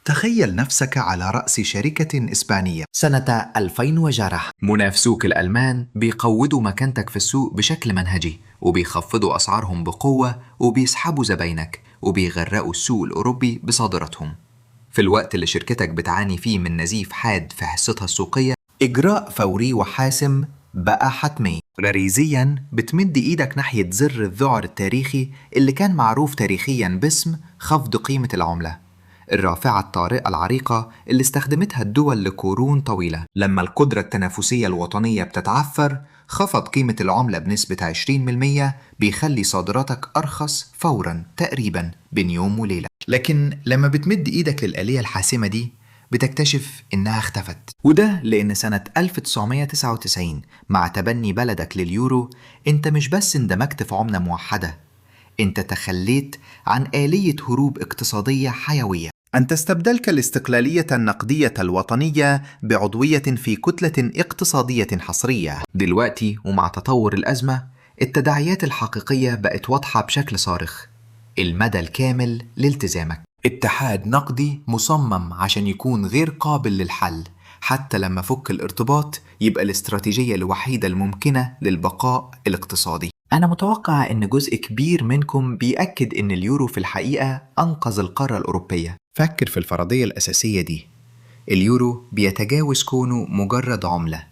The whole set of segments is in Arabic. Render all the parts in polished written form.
تخيل نفسك على رأس شركة إسبانية. سنة 2010 منافسوك الألمان بيقوضوا مكانتك في السوق بشكل منهجي، وبيخفضوا أسعارهم بقوة، وبيسحبوا زباينك، وبيغرقوا السوق الأوروبي بصادراتهم. في الوقت اللي شركتك بتعاني فيه من نزيف حاد في حصتها السوقية، إجراء فوري وحاسم بقى حتمي. غريزياً بتمد إيدك ناحية زر الذعر التاريخي اللي كان معروف تاريخياً باسم خفض قيمة العملة، الرافعة الطارئة العريقة اللي استخدمتها الدول لقرون طويلة. لما القدرة التنافسية الوطنية بتتعثر، خفض قيمة العملة بنسبة 20% بيخلي صادراتك أرخص فوراً تقريباً بين يوم وليلة. لكن لما بتمد إيدك للآلية الحاسمة دي، بتكتشف إنها اختفت. وده لأن سنة 1999 مع تبني بلدك لليورو، أنت مش بس اندمجت في عملة موحدة، أنت تخليت عن آلية هروب اقتصادية حيوية. أنت استبدلك الاستقلالية النقدية الوطنية بعضوية في كتلة اقتصادية حصرية. دلوقتي ومع تطور الأزمة، التداعيات الحقيقية بقت واضحة بشكل صارخ: المدى الكامل لالتزامك. اتحاد نقدي مصمم عشان يكون غير قابل للحل، حتى لما فك الارتباط يبقى الاستراتيجية الوحيدة الممكنة للبقاء الاقتصادي. أنا متوقع إن جزء كبير منكم بيأكد إن اليورو في الحقيقة أنقذ القارة الأوروبية. فكر في الفرضية الأساسية دي: اليورو بيتجاوز كونه مجرد عملة،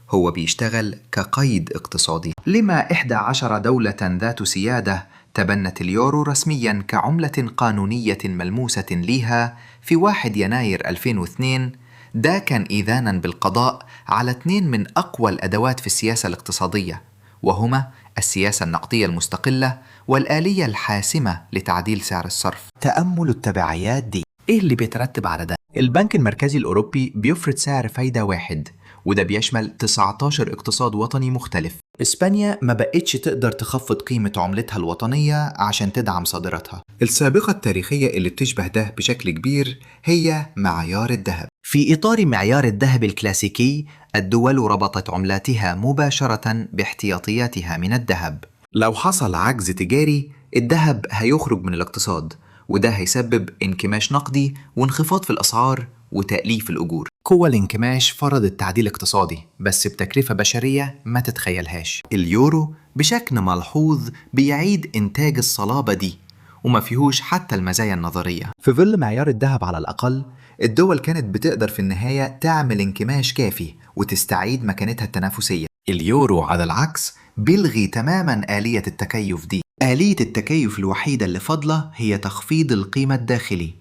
هو بيشتغل كقيد اقتصادي. لما 11 دولة ذات سيادة تبنت اليورو رسمياً كعملة قانونية ملموسة ليها في 1 يناير 2002، ده كان إذاناً بالقضاء على 2 من أقوى الأدوات في السياسة الاقتصادية، وهما السياسة النقدية المستقلة والآلية الحاسمة لتعديل سعر الصرف. تأمل التبعيات دي. إيه اللي بيترتب على ده؟ البنك المركزي الأوروبي بيفرض سعر فايدة واحد، وده بيشمل 19 اقتصاد وطني مختلف. إسبانيا ما بقتش تقدر تخفض قيمة عملتها الوطنية عشان تدعم صادراتها. السابقة التاريخية اللي بتشبه ده بشكل كبير هي معيار الذهب. في إطار معيار الذهب الكلاسيكي، الدول ربطت عملاتها مباشرة باحتياطياتها من الذهب. لو حصل عجز تجاري، الذهب هيخرج من الاقتصاد، وده هيسبب انكماش نقدي وانخفاض في الأسعار وتأليف الأجور. قوى الانكماش فرضت تعديل اقتصادي، بس بتكلفة بشرية ما تتخيلهاش. اليورو بشكل ملحوظ بيعيد إنتاج الصلابة دي، وما فيهوش حتى المزايا النظرية. في ظل معيار الذهب على الأقل، الدول كانت بتقدر في النهاية تعمل انكماش كافي وتستعيد مكانتها التنافسية. اليورو على العكس بيلغي تماما آلية التكيف دي. آلية التكيف الوحيدة اللي فاضلة هي تخفيض القيمة الداخلي،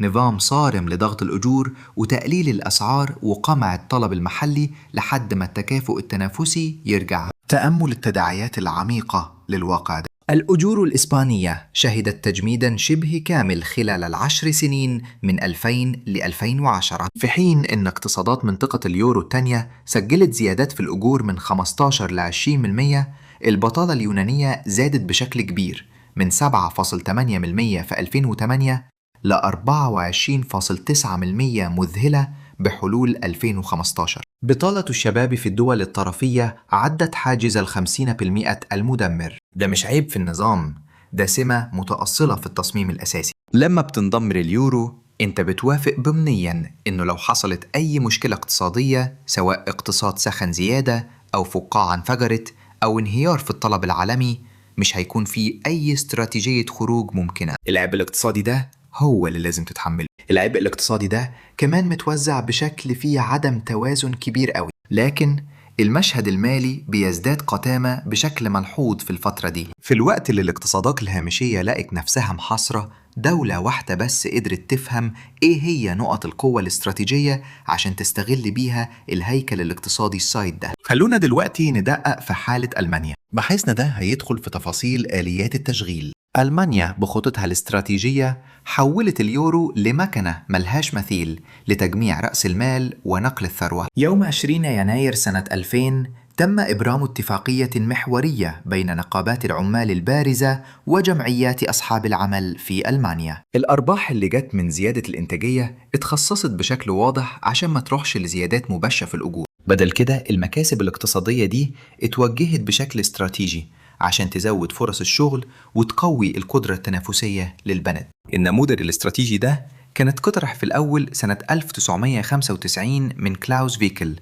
نظام صارم لضغط الأجور وتقليل الأسعار وقمع الطلب المحلي لحد ما التكافؤ التنافسي يرجع. تأمل التداعيات العميقة للواقع ده. الأجور الإسبانية شهدت تجميداً شبه كامل خلال ال10 سنين من 2000 ل 2010، في حين أن اقتصادات منطقة اليورو التانية سجلت زيادات في الأجور من 15 ل 20%. البطالة اليونانية زادت بشكل كبير من 7.8% في 2008 ل 24.9% مذهلة بحلول 2015. بطالة الشباب في الدول الطرفية عدت حاجز 50% المدمر. ده مش عيب في النظام، ده سمة متأصلة في التصميم الأساسي. لما بتنضم لليورو، انت بتوافق ضمنيا انه لو حصلت اي مشكلة اقتصادية، سواء اقتصاد سخن زيادة او فقاعة انفجرت او انهيار في الطلب العالمي، مش هيكون في اي استراتيجية خروج ممكنة. العبء الاقتصادي ده هو اللي لازم تتحمله. العبء الاقتصادي ده كمان متوزع بشكل فيه عدم توازن كبير قوي، لكن المشهد المالي بيزداد قتامة بشكل ملحوظ في الفترة دي. في الوقت اللي الاقتصادات الهامشية لقت نفسها محاصرة، دولة واحدة بس قدرت تفهم ايه هي نقط القوة الاستراتيجية عشان تستغل بيها الهيكل الاقتصادي السايد ده. خلونا دلوقتي ندقق في حالة ألمانيا. بحيثنا ده هيدخل في تفاصيل آليات التشغيل. ألمانيا بخطتها الاستراتيجية حولت اليورو لمكنة ملهاش مثيل لتجميع رأس المال ونقل الثروة. يوم 20 يناير سنة 2000 تم إبرام اتفاقية محورية بين نقابات العمال البارزة وجمعيات أصحاب العمل في ألمانيا. الأرباح اللي جت من زيادة الإنتاجية اتخصصت بشكل واضح عشان ما تروحش لزيادات مباشرة في الأجور. بدل كده المكاسب الاقتصادية دي اتوجهت بشكل استراتيجي عشان تزود فرص الشغل وتقوي القدرة التنافسية للبلد. النموذج الاستراتيجي ده كانت تطرح في الأول سنة 1995 من كلاوس فيكل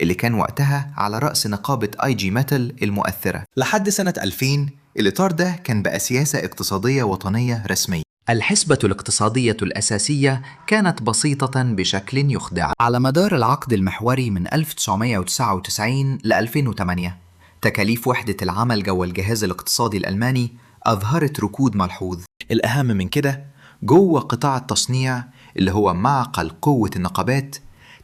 اللي كان وقتها على رأس نقابة اي جي ميتال المؤثرة، لحد سنة 2000 الإطار ده كان بقى سياسة اقتصادية وطنية رسمية. الحسبة الاقتصادية الأساسية كانت بسيطة بشكل يخدع. على مدار العقد المحوري من 1999 ل 2008 تكاليف وحدة العمل جوه الجهاز الاقتصادي الألماني أظهرت ركود ملحوظ. الأهم من كده، جوه قطاع التصنيع اللي هو معقل قوة النقابات،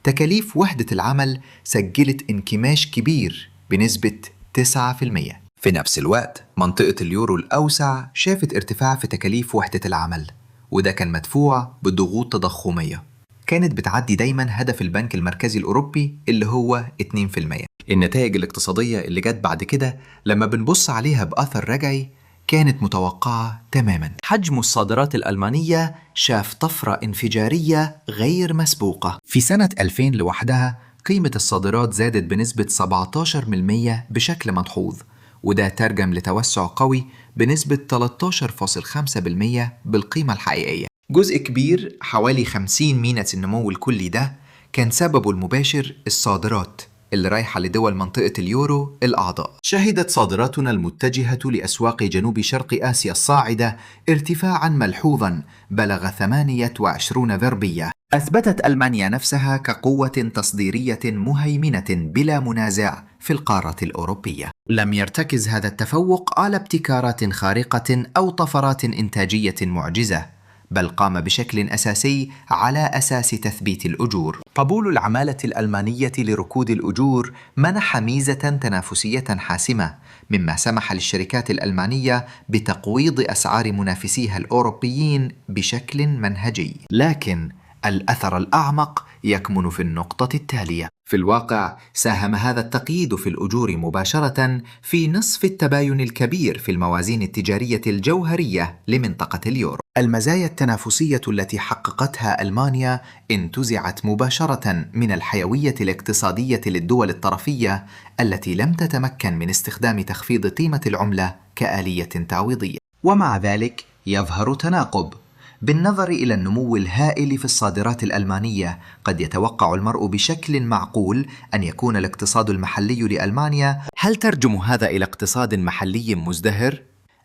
تكاليف وحدة العمل سجلت انكماش كبير بنسبة 9%. في نفس الوقت منطقة اليورو الأوسع شافت ارتفاع في تكاليف وحدة العمل، وده كان مدفوع بضغوط تضخمية كانت بتعدي دايما هدف البنك المركزي الأوروبي اللي هو 2%. النتائج الاقتصادية اللي جت بعد كده لما بنبص عليها بأثر رجعي كانت متوقعة تماما. حجم الصادرات الألمانية شاف طفرة انفجارية غير مسبوقة. في سنة 2000 لوحدها قيمة الصادرات زادت بنسبة 17% بشكل ملحوظ، وده ترجم لتوسع قوي بنسبة 13.5% بالقيمة الحقيقية. جزء كبير حوالي 50 مينة النمو الكلي ده كان سببه المباشر الصادرات اللي رايحة لدول منطقة اليورو الأعضاء. شهدت صادراتنا المتجهة لأسواق جنوب شرق آسيا الصاعدة ارتفاعا ملحوظا بلغ 28 ضربية. أثبتت ألمانيا نفسها كقوة تصديرية مهيمنة بلا منازع في القارة الأوروبية. لم يرتكز هذا التفوق على ابتكارات خارقة أو طفرات إنتاجية معجزة، بل قام بشكل أساسي على أساس تثبيت الأجور. قبول العمالة الألمانية لركود الأجور منح ميزة تنافسية حاسمة، مما سمح للشركات الألمانية بتقويض أسعار منافسيها الأوروبيين بشكل منهجي. لكن الأثر الأعمق يكمن في النقطة التالية. في الواقع ساهم هذا التقييد في الأجور مباشرة في نصف التباين الكبير في الموازين التجارية الجوهرية لمنطقة اليورو. المزايا التنافسية التي حققتها ألمانيا انتزعت مباشرة من الحيوية الاقتصادية للدول الطرفية التي لم تتمكن من استخدام تخفيض قيمة العملة كآلية تعويضية. ومع ذلك يظهر تناقض. بالنظر إلى النمو الهائل في الصادرات الألمانية، قد يتوقع المرء بشكل معقول أن يكون الاقتصاد المحلي لألمانيا. هل ترجم هذا إلى اقتصاد محلي مزدهر؟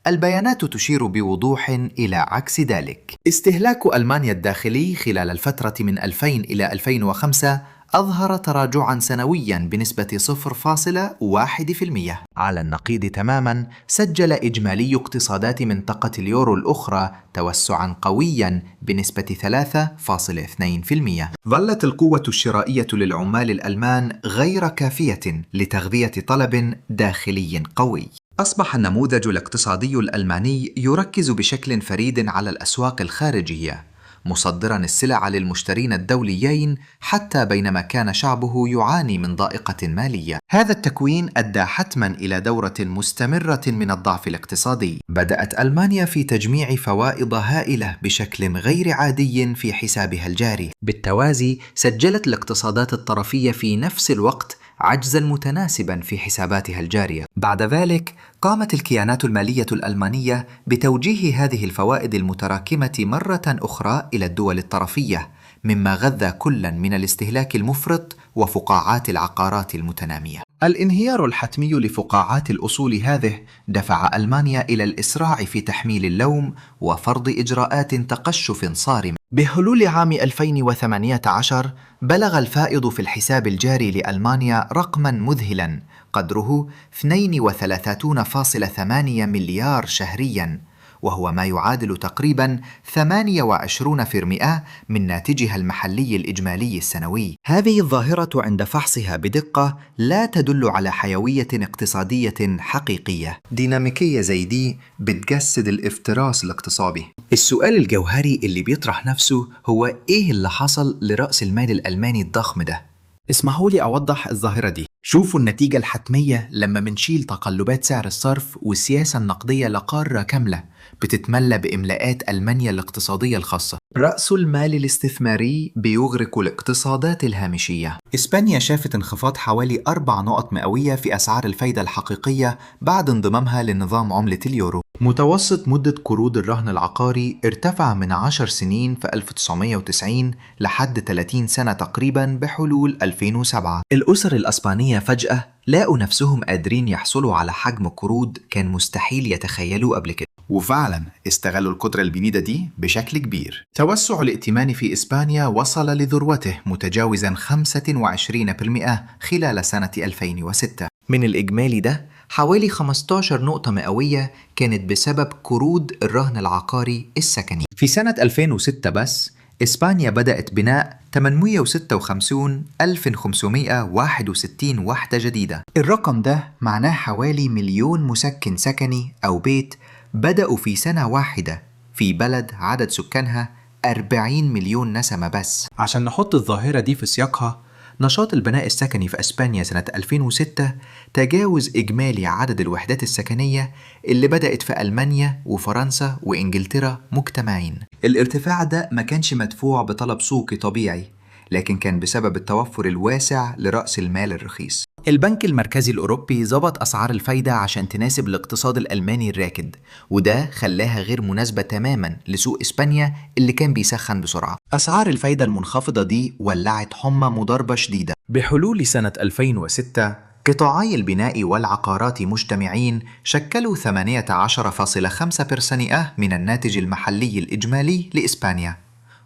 البيانات تشير بوضوح إلى عكس ذلك. استهلاك ألمانيا الداخلي خلال الفترة من 2000 إلى 2005 أظهر تراجعاً سنوياً بنسبة 0.1%. على النقيض تماماً، سجل إجمالي اقتصادات منطقة اليورو الأخرى توسعاً قوياً بنسبة 3.2%. ظلت القوة الشرائية للعمال الألمان غير كافية لتغذية طلب داخلي قوي. أصبح النموذج الاقتصادي الألماني يركز بشكل فريد على الأسواق الخارجية، مصدراً السلع للمشترين الدوليين حتى بينما كان شعبه يعاني من ضائقة مالية. هذا التكوين أدى حتماً إلى دورة مستمرة من الضعف الاقتصادي. بدأت ألمانيا في تجميع فوائد هائلة بشكل غير عادي في حسابها الجاري. بالتوازي سجلت الاقتصادات الطرفية في نفس الوقت عجزاً متناسباً في حساباتها الجارية. بعد ذلك قامت الكيانات المالية الألمانية بتوجيه هذه الفوائد المتراكمة مرة أخرى إلى الدول الطرفية، مما غذى كلاً من الاستهلاك المفرط وفقاعات العقارات المتنامية. الانهيار الحتمي لفقاعات الأصول هذه دفع ألمانيا إلى الإسراع في تحميل اللوم وفرض إجراءات تقشف صارمة. بحلول عام 2018 بلغ الفائض في الحساب الجاري لألمانيا رقماً مذهلاً قدره 32.8 مليار شهرياً، وهو ما يعادل تقريباً 28% من ناتجها المحلي الإجمالي السنوي. هذه الظاهرة عند فحصها بدقة لا تدل على حيوية اقتصادية حقيقية. ديناميكية زي دي بتجسد الافتراس الاقتصادي. السؤال الجوهري اللي بيطرح نفسه هو إيه اللي حصل لرأس المال الألماني الضخم ده؟ اسمحوا لي أوضح الظاهرة دي. شوفوا النتيجة الحتمية لما منشيل تقلبات سعر الصرف والسياسة النقدية لقارة كاملة بتتملى بإملاءات ألمانيا الاقتصادية الخاصة. رأس المال الاستثماري بيغرق الاقتصادات الهامشية. إسبانيا شافت انخفاض حوالي 4 نقط مئوية في أسعار الفايدة الحقيقية بعد انضمامها لنظام عملة اليورو. متوسط مدة قروض الرهن العقاري ارتفع من 10 سنين في 1990 لحد 30 سنة تقريبا بحلول 2007. الأسر الأسبانية فجأة لقوا نفسهم قادرين يحصلوا على حجم قروض كان مستحيل يتخيلوه قبل كده. وفعلا استغلوا القدرة الجديدة دي بشكل كبير. توسع الائتمان في إسبانيا وصل لذروته متجاوزا 25% خلال سنة 2006. من الإجمالي ده حوالي 15 نقطة مئوية كانت بسبب قروض الرهن العقاري السكني. في سنة 2006 بس إسبانيا بدأت بناء 856,561 وحدة جديدة. الرقم ده معناه حوالي مليون مسكن سكني أو بيت بدأوا في سنة واحدة في بلد عدد سكانها 40 مليون نسمة بس. عشان نحط الظاهرة دي في سياقها، نشاط البناء السكني في أسبانيا سنة 2006 تجاوز إجمالي عدد الوحدات السكنية اللي بدأت في ألمانيا وفرنسا وإنجلترا مجتمعين. الارتفاع ده ما كانش مدفوع بطلب سوقي طبيعي، لكن كان بسبب التوفر الواسع لرأس المال الرخيص. البنك المركزي الأوروبي ظبط أسعار الفايدة عشان تناسب الاقتصاد الألماني الراكد، وده خلاها غير مناسبة تماما لسوق إسبانيا اللي كان بيسخن بسرعة. أسعار الفايدة المنخفضة دي ولعت حمى مضاربة شديدة. بحلول سنة 2006 قطاعي البناء والعقارات مجتمعين شكلوا 18.5% من الناتج المحلي الإجمالي لإسبانيا،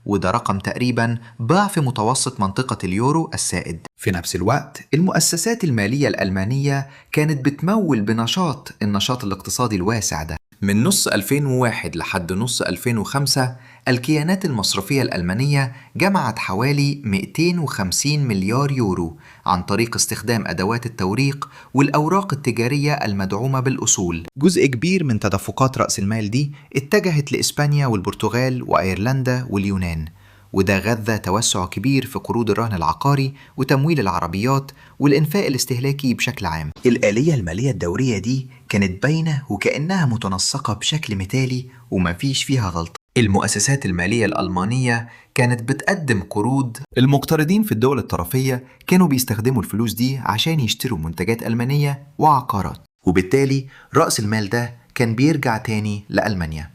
وده رقم تقريبا ضعف متوسط منطقة اليورو السائد. في نفس الوقت المؤسسات المالية الألمانية كانت بتمول بنشاط النشاط الاقتصادي الواسع ده. من نص 2001 لحد نص 2005 الكيانات المصرفية الألمانية جمعت حوالي 250 مليار يورو عن طريق استخدام أدوات التوريق والأوراق التجارية المدعومة بالأصول. جزء كبير من تدفقات رأس المال دي اتجهت لإسبانيا والبرتغال وأيرلندا واليونان، وده غذى توسع كبير في قروض الرهن العقاري وتمويل العربيات والإنفاق الاستهلاكي بشكل عام. الآلية المالية الدورية دي كانت باينة وكأنها متنسقة بشكل مثالي ومفيش فيها غلطة. المؤسسات المالية الألمانية كانت بتقدم قروض. المقترضين في الدول الطرفية كانوا بيستخدموا الفلوس دي عشان يشتروا منتجات ألمانية وعقارات، وبالتالي رأس المال ده كان بيرجع تاني لألمانيا،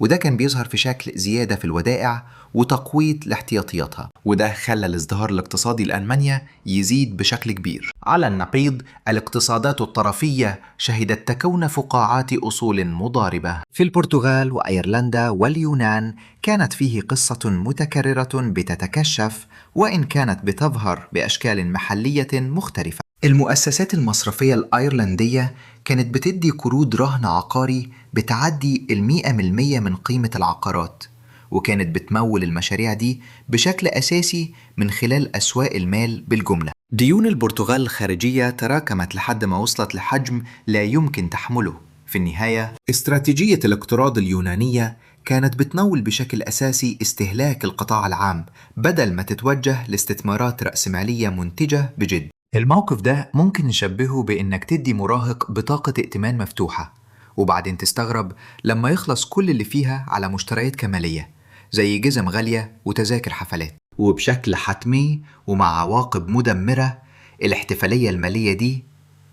وده كان بيظهر في شكل زيادة في الودائع وتقويض لاحتياطياتها، وده خلى الازدهار الاقتصادي لألمانيا يزيد بشكل كبير. على النقيض الاقتصادات الطرفية شهدت تكون فقاعات أصول مضاربة. في البرتغال وأيرلندا واليونان كانت فيه قصة متكررة بتتكشف، وإن كانت بتظهر بأشكال محلية مختلفة. المؤسسات المصرفية الأيرلندية كانت بتدي قروض رهن عقاري بتعدي 100% من قيمة العقارات، وكانت بتمول المشاريع دي بشكل أساسي من خلال أسواق المال بالجملة. ديون البرتغال الخارجية تراكمت لحد ما وصلت لحجم لا يمكن تحمله. في النهاية استراتيجية الاقتراض اليونانية كانت بتمول بشكل أساسي استهلاك القطاع العام بدل ما تتوجه لاستثمارات رأسمالية منتجة بجد. الموقف ده ممكن نشبهه بإنك تدي مراهق بطاقة ائتمان مفتوحة وبعدين تستغرب لما يخلص كل اللي فيها على مشتريات كمالية زي جزم غالية وتذاكر حفلات. وبشكل حتمي ومع عواقب مدمرة الاحتفالية المالية دي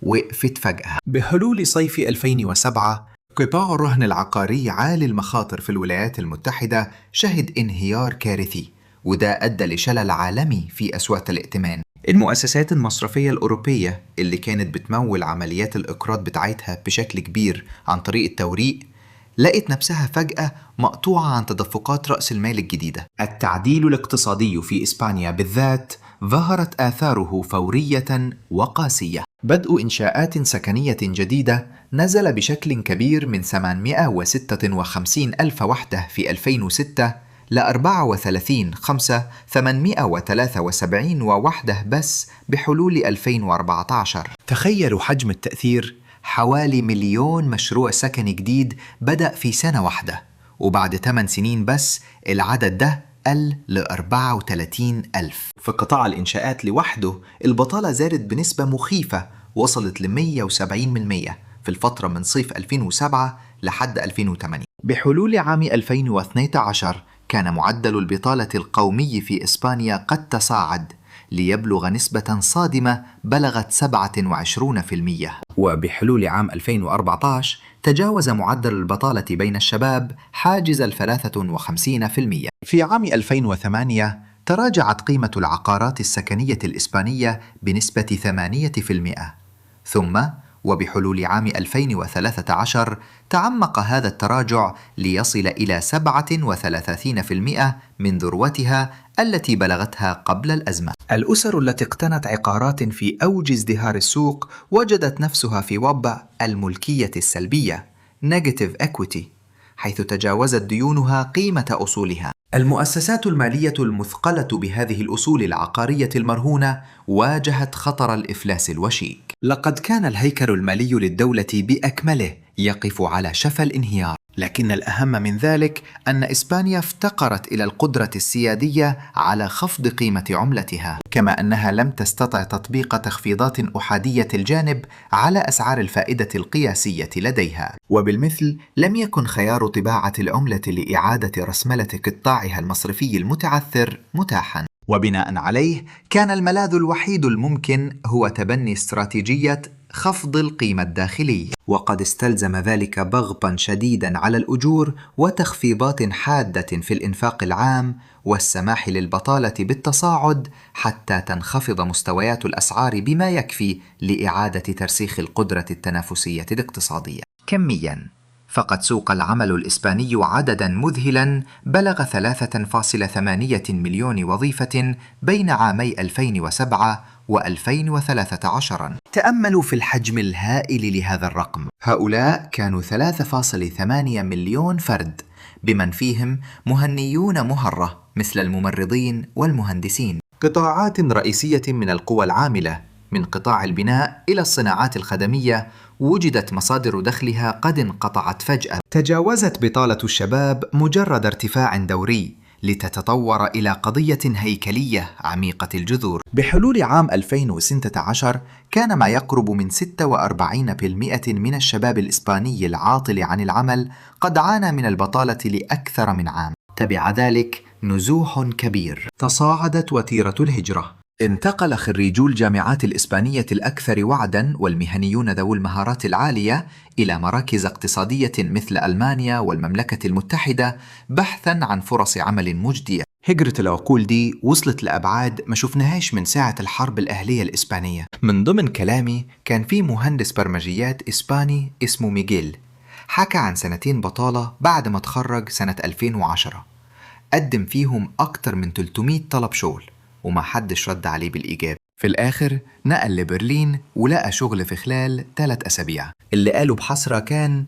وقفت فجأة. بحلول صيف 2007 قطاع الرهن العقاري عالي المخاطر في الولايات المتحدة شهد انهيار كارثي، وده أدى لشلل عالمي في أسواق الائتمان. المؤسسات المصرفية الأوروبية اللي كانت بتمول عمليات الإقراض بتاعتها بشكل كبير عن طريق التوريق لقت نفسها فجأة مقطوعة عن تدفقات رأس المال الجديدة. التعديل الاقتصادي في إسبانيا بالذات ظهرت آثاره فورية وقاسية. بدء إنشاءات سكنية جديدة نزل بشكل كبير من 856 ألف وحدة في 2006 ل 34,873 وحدة بس بحلول 2014. تخيلوا حجم التأثير، حوالي 1,000,000 مشروع سكني جديد بدأ في سنة واحدة، وبعد 8 سنين بس العدد ده قل ل 34,000. في قطاع الإنشاءات لوحده البطالة زادت بنسبة مخيفة وصلت ل 170% في الفترة من صيف 2007 لحد 2008. بحلول عام 2012 كان معدل البطالة القومي في إسبانيا قد تصاعد ليبلغ نسبة صادمة بلغت 27%. وبحلول عام 2014 تجاوز معدل البطالة بين الشباب حاجز 53%. في عام 2008 تراجعت قيمة العقارات السكنية الإسبانية بنسبة 8%، ثم وبحلول عام 2013 تعمق هذا التراجع ليصل إلى 37% من ذروتها التي بلغتها قبل الأزمة. الأسر التي اقتنت عقارات في أوج ازدهار السوق وجدت نفسها في وضع الملكية السلبية Negative Equity، حيث تجاوزت ديونها قيمة أصولها. المؤسسات المالية المثقلة بهذه الأصول العقارية المرهونة واجهت خطر الإفلاس الوشيك. لقد كان الهيكل المالي للدولة بأكمله يقف على شفا الانهيار، لكن الأهم من ذلك أن إسبانيا افتقرت إلى القدرة السيادية على خفض قيمة عملتها، كما أنها لم تستطع تطبيق تخفيضات أحادية الجانب على أسعار الفائدة القياسية لديها. وبالمثل لم يكن خيار طباعة العملة لإعادة رسملة قطاعها المصرفي المتعثر متاحاً، وبناء عليه كان الملاذ الوحيد الممكن هو تبني استراتيجية خفض القيمة الداخلية، وقد استلزم ذلك ضغطا شديدا على الأجور وتخفيضات حادة في الإنفاق العام والسماح للبطالة بالتصاعد حتى تنخفض مستويات الأسعار بما يكفي لإعادة ترسيخ القدرة التنافسية الاقتصادية. كميا فقد سوق العمل الإسباني عددا مذهلا بلغ 3.8 مليون وظيفة بين عامي 2007 و2013. تأملوا في الحجم الهائل لهذا الرقم. هؤلاء كانوا 3.8 مليون فرد، بمن فيهم مهنيون مهرة مثل الممرضين والمهندسين، قطاعات رئيسية من القوى العاملة من قطاع البناء إلى الصناعات الخدمية وجدت مصادر دخلها قد انقطعت فجأة. تجاوزت بطالة الشباب مجرد ارتفاع دوري لتتطور إلى قضية هيكلية عميقة الجذور. بحلول عام 2016 كان ما يقرب من 46% من الشباب الإسباني العاطل عن العمل قد عانى من البطالة لأكثر من عام. تبع ذلك نزوح كبير. تصاعدت وتيرة الهجرة. انتقل خريجو الجامعات الإسبانية الأكثر وعداً والمهنيون ذو المهارات العالية إلى مراكز اقتصادية مثل ألمانيا والمملكة المتحدة بحثاً عن فرص عمل مجدية. هجرة العقول دي وصلت لأبعاد ما شفناهاش من ساعة الحرب الأهلية الإسبانية. من ضمن كلامي كان في مهندس برمجيات إسباني اسمه ميغيل، حكى عن 2 بطالة بعد ما تخرج سنة 2010، قدم فيهم أكتر من 300 طلب شغل وما حدش رد عليه بالإيجاب. في الآخر نقل لبرلين ولقى شغل في خلال 3 أسابيع. اللي قاله بحسرة كان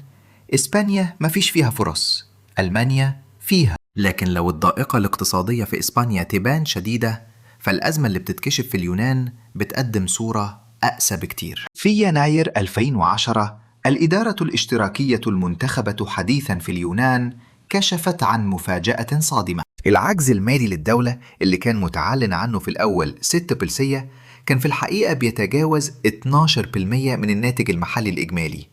إسبانيا ما فيش فيها فرص، ألمانيا فيها. لكن لو الضائقة الاقتصادية في إسبانيا تبان شديدة، فالأزمة اللي بتتكشف في اليونان بتقدم صورة أقسى بكتير. في يناير 2010 الإدارة الاشتراكية المنتخبة حديثا في اليونان كشفت عن مفاجأة صادمة. العجز المالي للدولة اللي كان متعلن عنه في الأول 6% كان في الحقيقة بيتجاوز 12% من الناتج المحلي الإجمالي،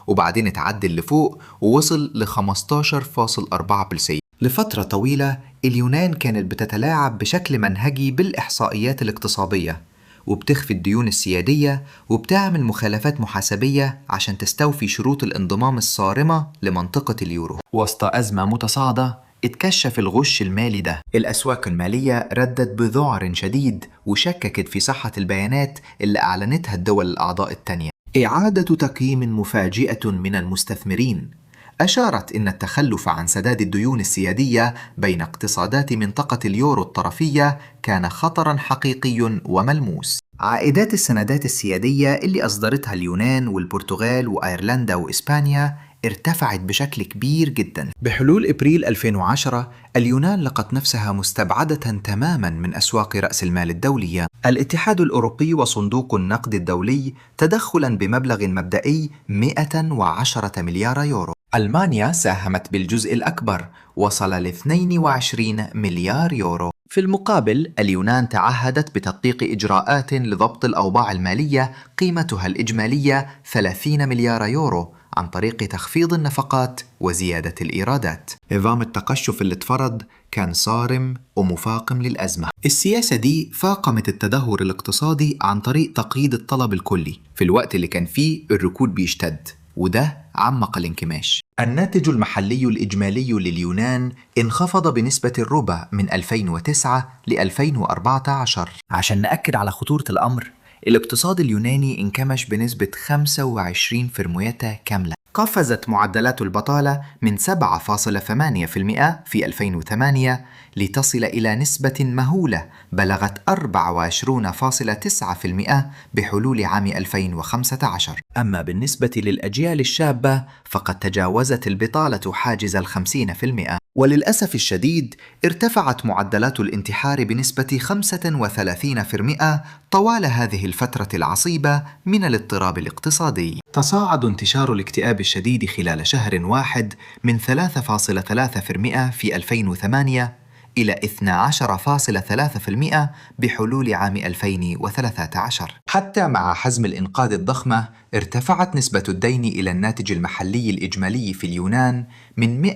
وبعدين اتعدل لفوق ووصل ل 15.4%. لفترة طويلة اليونان كانت بتتلاعب بشكل منهجي بالإحصائيات الاقتصادية، وبتخفي الديون السيادية وبتعمل مخالفات محاسبية عشان تستوفي شروط الانضمام الصارمة لمنطقة اليورو. وسط أزمة متصاعدة اتكشف الغش المالي ده. الأسواق المالية ردت بذعر شديد وشككت في صحة البيانات اللي أعلنتها الدول الأعضاء التانية. إعادة تقييم مفاجئة من المستثمرين أشارت إن التخلف عن سداد الديون السيادية بين اقتصادات منطقة اليورو الطرفية كان خطراً حقيقي وملموس. عائدات السندات السيادية اللي أصدرتها اليونان والبرتغال وأيرلندا وإسبانيا ارتفعت بشكل كبير جدا. بحلول إبريل 2010 اليونان لقت نفسها مستبعدة تماما من أسواق رأس المال الدولية. الاتحاد الأوروبي وصندوق النقد الدولي تدخلا بمبلغ مبدئي 110 مليار يورو. ألمانيا ساهمت بالجزء الأكبر وصل ل 22 مليار يورو. في المقابل اليونان تعهدت بتطبيق إجراءات لضبط الأوضاع المالية قيمتها الإجمالية 30 مليار يورو عن طريق تخفيض النفقات وزيادة الإيرادات. نظام التقشف اللي اتفرض كان صارم ومفاقم للأزمة. السياسة دي فاقمت التدهور الاقتصادي عن طريق تقييد الطلب الكلي في الوقت اللي كان فيه الركود بيشتد، وده عمق الانكماش. الناتج المحلي الإجمالي لليونان انخفض بنسبة الربع من 2009 ل 2014. عشان نأكد على خطورة الأمر، الاقتصاد اليوناني انكمش بنسبة 25 فرمية كاملة. قفزت معدلات البطالة من 7.8% في 2008 لتصل إلى نسبة مهولة بلغت 24.9% بحلول عام 2015. أما بالنسبة للأجيال الشابة فقد تجاوزت البطالة حاجز 50%. وللأسف الشديد ارتفعت معدلات الانتحار بنسبة 35% طوال هذه الفترة العصيبة من الاضطراب الاقتصادي. تصاعد انتشار الاكتئاب الشديد خلال شهر واحد من 3.3% في 2008 إلى 12.3% بحلول عام 2013. حتى مع حزم الإنقاذ الضخمة ارتفعت نسبة الدين إلى الناتج المحلي الإجمالي في اليونان من 127%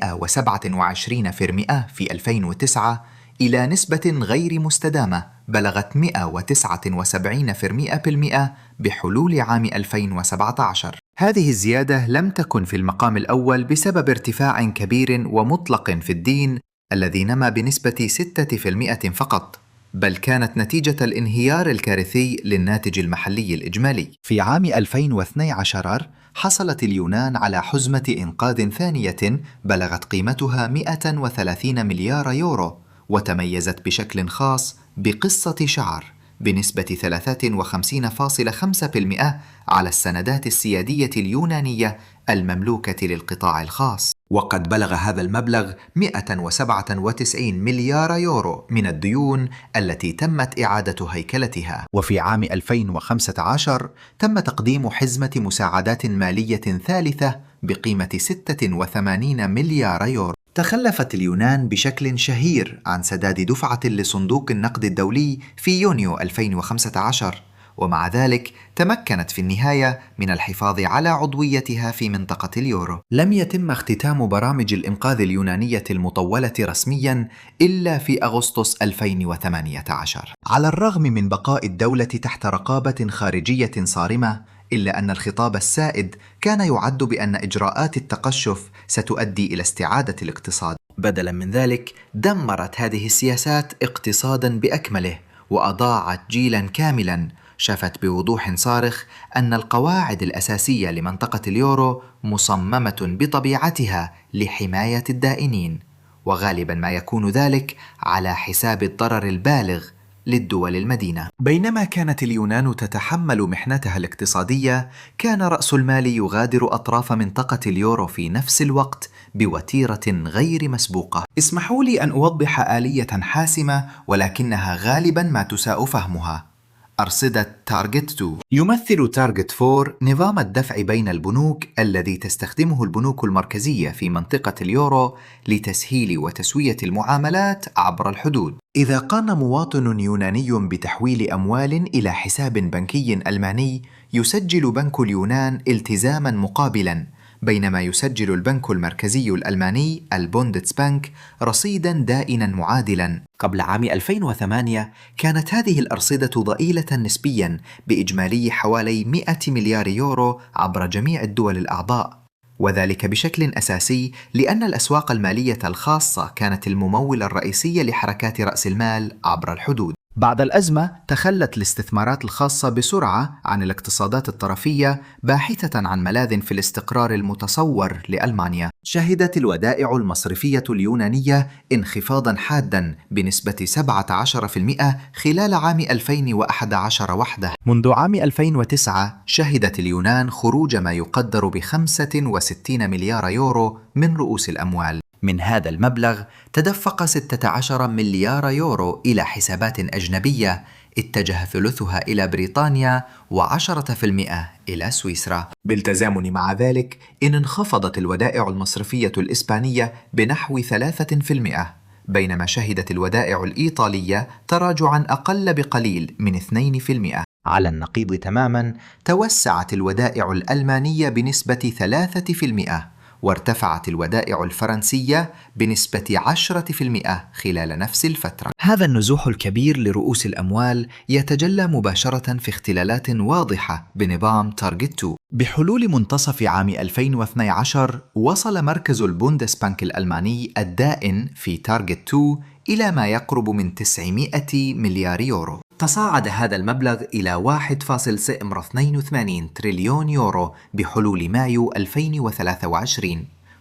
في 2009 إلى نسبة غير مستدامة بلغت 179% بحلول عام 2017. هذه الزيادة لم تكن في المقام الأول بسبب ارتفاع كبير ومطلق في الدين الذي نما بنسبة 6% فقط، بل كانت نتيجة الانهيار الكارثي للناتج المحلي الإجمالي. في عام 2012 حصلت اليونان على حزمة إنقاذ ثانية بلغت قيمتها 130 مليار يورو، وتميزت بشكل خاص بقصة شعر بنسبة 53.5% على السندات السيادية اليونانية المملوكة للقطاع الخاص. وقد بلغ هذا المبلغ 197 مليار يورو من الديون التي تمت إعادة هيكلتها. وفي عام 2015 تم تقديم حزمة مساعدات مالية ثالثة بقيمة 86 مليار يورو. تخلفت اليونان بشكل شهير عن سداد دفعة لصندوق النقد الدولي في يونيو 2015، ومع ذلك تمكنت في النهاية من الحفاظ على عضويتها في منطقة اليورو. لم يتم اختتام برامج الإنقاذ اليونانية المطولة رسمياً إلا في أغسطس 2018. على الرغم من بقاء الدولة تحت رقابة خارجية صارمة، إلا أن الخطاب السائد كان يعد بأن إجراءات التقشف ستؤدي إلى استعادة الاقتصاد. بدلاً من ذلك دمرت هذه السياسات اقتصاداً بأكمله، وأضاعت جيلاً كاملاً شافت بوضوح صارخ أن القواعد الأساسية لمنطقة اليورو مصممة بطبيعتها لحماية الدائنين، وغالباً ما يكون ذلك على حساب الضرر البالغ للدول المدينة. بينما كانت اليونان تتحمل محنتها الاقتصادية، كان رأس المال يغادر أطراف منطقة اليورو في نفس الوقت بوتيرة غير مسبوقة. اسمحوا لي أن أوضح آلية حاسمة ولكنها غالباً ما تساء فهمها. أرصدة تارجت 2 يمثل تارجت 4 نظام الدفع بين البنوك الذي تستخدمه البنوك المركزية في منطقة اليورو لتسهيل وتسوية المعاملات عبر الحدود. إذا قام مواطن يوناني بتحويل أموال إلى حساب بنكي ألماني، يسجل بنك اليونان التزاماً مقابلاً، بينما يسجل البنك المركزي الألماني البوندسبانك رصيداً دائناً معادلاً. قبل عام 2008 كانت هذه الأرصدة ضئيلة نسبياً بإجمالي حوالي 100 مليار يورو عبر جميع الدول الأعضاء، وذلك بشكل أساسي لأن الأسواق المالية الخاصة كانت الممول الرئيسي لحركات رأس المال عبر الحدود. بعد الأزمة تخلت الاستثمارات الخاصة بسرعة عن الاقتصادات الطرفية باحثة عن ملاذ في الاستقرار المتصور لألمانيا. شهدت الودائع المصرفية اليونانية انخفاضاً حاداً بنسبة 17% خلال عام 2011 وحده. منذ عام 2009 شهدت اليونان خروج ما يقدر ب65 مليار يورو من رؤوس الأموال. من هذا المبلغ تدفق 16 مليار يورو إلى حسابات أجنبية اتجه ثلثها إلى بريطانيا و10% إلى سويسرا. بالتزامن مع ذلك انخفضت الودائع المصرفية الإسبانية بنحو 3%، بينما شهدت الودائع الإيطالية تراجعاً أقل بقليل من 2%. على النقيض تماما، توسعت الودائع الألمانية بنسبة 3%، وارتفعت الودائع الفرنسية بنسبة 10% خلال نفس الفترة. هذا النزوح الكبير لرؤوس الأموال يتجلى مباشرة في اختلالات واضحة بنظام تارجت 2. بحلول منتصف عام 2012 وصل مركز البوندسبانك الألماني الدائن في تارجت 2 إلى ما يقرب من 900 مليار يورو. تصاعد هذا المبلغ إلى 1.82 تريليون يورو بحلول مايو 2023،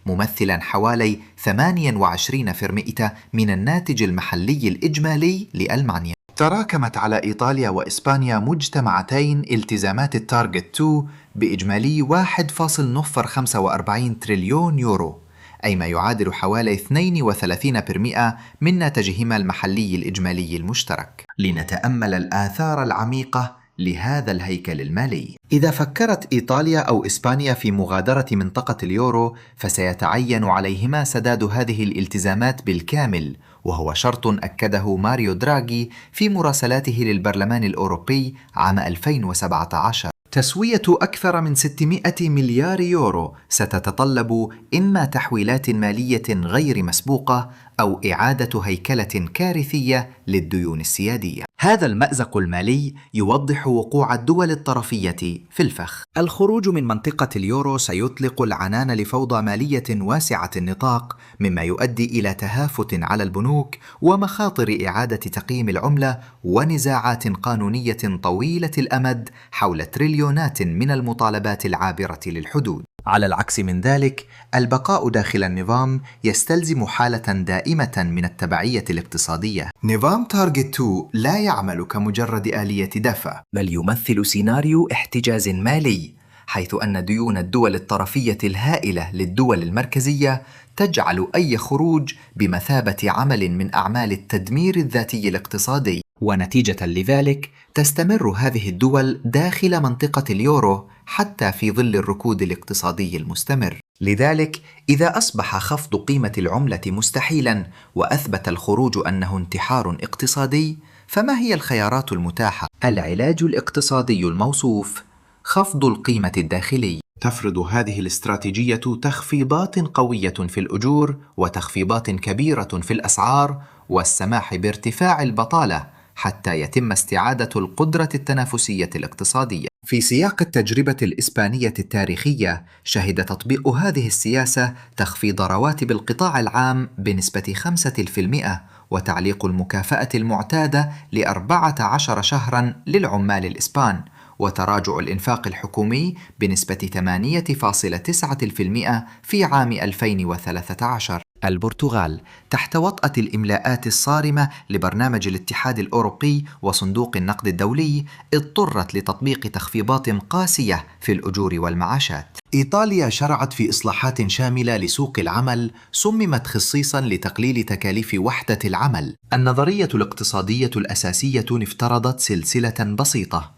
ممثلا حوالي 28% من الناتج المحلي الإجمالي لألمانيا. تراكمت على إيطاليا وإسبانيا مجتمعتين التزامات التارجت 2 بإجمالي 1.45 تريليون يورو، أي ما يعادل حوالي 32% من ناتجهما المحلي الإجمالي المشترك. لنتأمل الآثار العميقة لهذا الهيكل المالي. إذا فكرت إيطاليا أو إسبانيا في مغادرة منطقة اليورو، فسيتعين عليهما سداد هذه الالتزامات بالكامل، وهو شرط أكده ماريو دراغي في مراسلاته للبرلمان الأوروبي عام 2017. تسوية أكثر من 600 مليار يورو ستتطلب إما تحويلات مالية غير مسبوقة أو إعادة هيكلة كارثية للديون السيادية. هذا المأزق المالي يوضح وقوع الدول الطرفية في الفخ. الخروج من منطقة اليورو سيطلق العنان لفوضى مالية واسعة النطاق، مما يؤدي إلى تهافت على البنوك ومخاطر إعادة تقييم العملة ونزاعات قانونية طويلة الأمد حول تريليونات من المطالبات العابرة للحدود. على العكس من ذلك، البقاء داخل النظام يستلزم حالة دائمة من التبعية الاقتصادية. نظام تارجت 2 لا يعمل كمجرد آلية دفع، بل يمثل سيناريو احتجاز مالي، حيث أن ديون الدول الطرفية الهائلة للدول المركزية تجعل أي خروج بمثابة عمل من أعمال التدمير الذاتي الاقتصادي. ونتيجة لذلك تستمر هذه الدول داخل منطقة اليورو حتى في ظل الركود الاقتصادي المستمر. لذلك إذا أصبح خفض قيمة العملة مستحيلا وأثبت الخروج أنه انتحار اقتصادي، فما هي الخيارات المتاحة؟ العلاج الاقتصادي الموصوف: خفض القيمة الداخلي. تفرض هذه الاستراتيجية تخفيضات قوية في الأجور وتخفيضات كبيرة في الأسعار والسماح بارتفاع البطالة حتى يتم استعادة القدرة التنافسية الاقتصادية. في سياق التجربة الإسبانية التاريخية، شهد تطبيق هذه السياسة تخفيض رواتب القطاع العام بنسبة 5% وتعليق المكافأة المعتادة ل14 شهرا للعمال الإسبان، وتراجع الإنفاق الحكومي بنسبة 8.9% في عام 2013. البرتغال تحت وطأة الإملاءات الصارمة لبرنامج الاتحاد الأوروبي وصندوق النقد الدولي اضطرت لتطبيق تخفيضات قاسية في الأجور والمعاشات. إيطاليا شرعت في إصلاحات شاملة لسوق العمل صممت خصيصا لتقليل تكاليف وحدة العمل. النظرية الاقتصادية الأساسية افترضت سلسلة بسيطة: